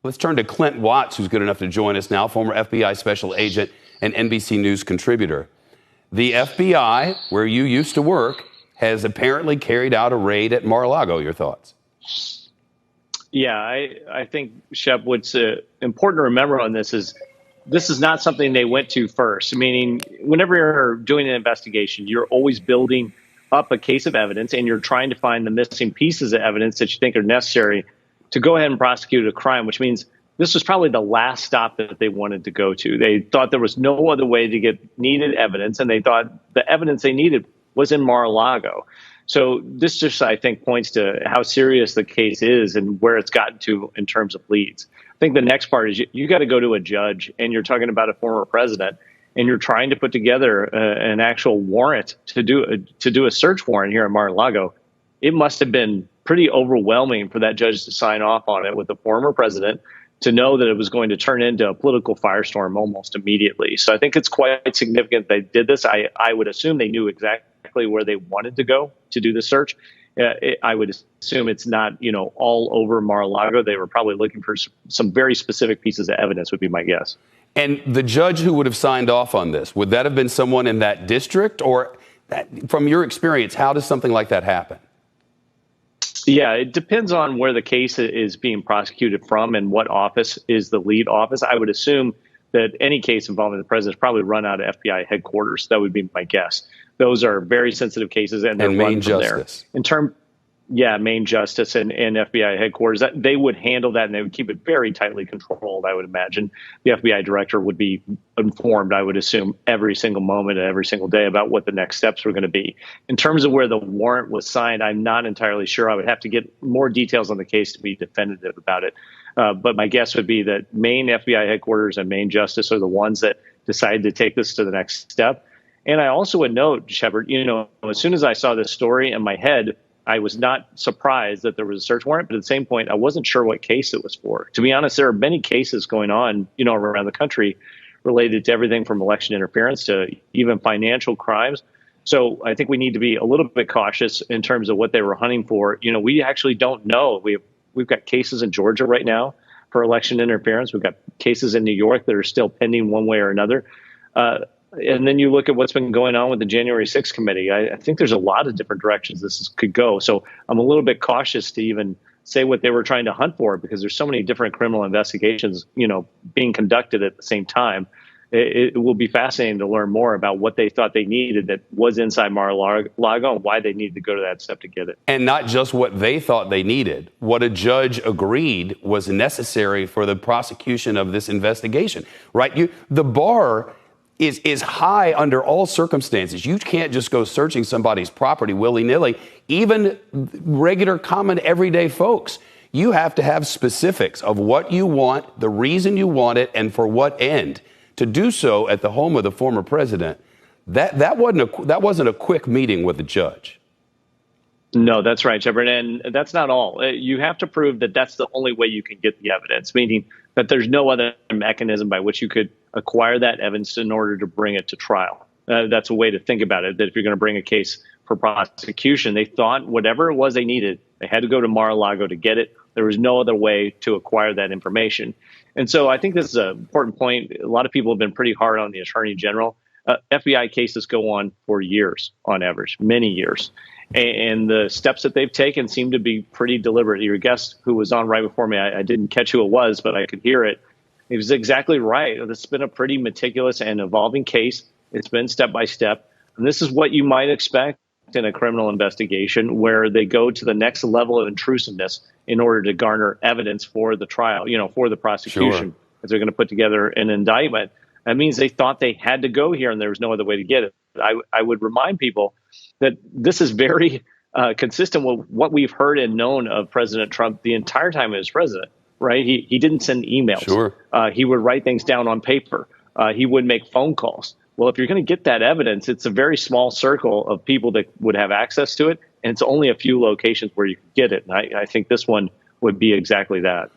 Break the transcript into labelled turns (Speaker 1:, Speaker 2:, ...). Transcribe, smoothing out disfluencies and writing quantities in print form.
Speaker 1: Let's turn to Clint Watts, who's good enough to join us now, former FBI special agent and NBC News contributor. The FBI, where you used to work, has apparently carried out a raid at Mar-A-Lago. Your thoughts?
Speaker 2: Yeah, I think, Shep, what's important to remember on this is not something they went to first, meaning whenever you're doing an investigation, you're always building up a case of evidence and you're trying to find the missing pieces of evidence that you think are necessary to go ahead and prosecute a crime, which means this was probably the last stop that they wanted to go to. They thought there was no other way to get needed evidence, and they thought the evidence they needed was in Mar-A-Lago. So this just, I think, points to how serious the case is and where it's gotten to in terms of leads. I think the next part is you got to go to a judge, and you're talking about a former president, and you're trying to put together an actual warrant to do a search warrant here in Mar-A-Lago. It must have been pretty overwhelming for that judge to sign off on it with the former president, to know that it was going to turn into a political firestorm almost immediately. So I think it's quite significant they did this. I would assume they knew exactly where they wanted to go to do the search. I would assume it's not, all over Mar-A-Lago. They were probably looking for some very specific pieces of evidence, would be my guess.
Speaker 1: And the judge who would have signed off on this, would that have been someone in that district? Or from your experience, how does something like that happen?
Speaker 2: Yeah, it depends on where the case is being prosecuted from and what office is the lead office. I would assume that any case involving the president is probably run out of FBI headquarters. That would be my guess. Those are very sensitive cases, and they're run from there. Main justice and FBI headquarters, they would handle that, and they would keep it very tightly controlled, I would imagine. The FBI director would be informed, I would assume, every single moment and every single day about what the next steps were going to be. In terms of where the warrant was signed, I'm not entirely sure. I would have to get more details on the case to be definitive about it. But my guess would be that Maine FBI headquarters and Maine justice are the ones that decided to take this to the next step. And I also would note, Shepard, as soon as I saw this story in my head, I was not surprised that there was a search warrant, but at the same point, I wasn't sure what case it was for. To be honest, there are many cases going on, around the country related to everything from election interference to even financial crimes. So I think we need to be a little bit cautious in terms of what they were hunting for. We actually don't know. We've got cases in Georgia right now for election interference. We've got cases in New York that are still pending one way or another. And then you look at what's been going on with the January 6th committee. I think there's a lot of different directions this could go. So I'm a little bit cautious to even say what they were trying to hunt for, because there's so many different criminal investigations, being conducted at the same time. It will be fascinating to learn more about what they thought they needed that was inside Mar-A-Lago and why they needed to go to that step to get it. And
Speaker 1: not just what they thought they needed, what a judge agreed was necessary for the prosecution of this investigation, right? The bar is high under all circumstances. You can't just go searching somebody's property willy-nilly, even regular, common, everyday folks. You have to have specifics of what you want, the reason you want it, and for what end. To do so at the home of the former president, that wasn't a quick meeting with the judge.
Speaker 2: No, that's right, Shepard. And that's not all. You have to prove that that's the only way you can get the evidence, meaning that there's no other mechanism by which you could acquire that evidence in order to bring it to trial. That's a way to think about it, that if you're going to bring a case for prosecution, they thought whatever it was they needed, they had to go to Mar-A-Lago to get it. There was no other way to acquire that information. And so I think this is an important point. A lot of people have been pretty hard on the Attorney General. FBI cases go on for years, on average, many years. And the steps that they've taken seem to be pretty deliberate. Your guest who was on right before me, I didn't catch who it was, but I could hear it. He was exactly right. This has been a pretty meticulous and evolving case. It's been step by step. And this is what you might expect in a criminal investigation, where they go to the next level of intrusiveness in order to garner evidence for the trial, for the prosecution. Sure. If they're going to put together an indictment. That means they thought they had to go here and there was no other way to get it. I would remind people that this is very consistent with what we've heard and known of President Trump the entire time he was president, right? He didn't send emails.
Speaker 1: Sure.
Speaker 2: He would write things down on paper. He would make phone calls. Well, if you're going to get that evidence, it's a very small circle of people that would have access to it. And it's only a few locations where you can get it. And I think this one would be exactly that.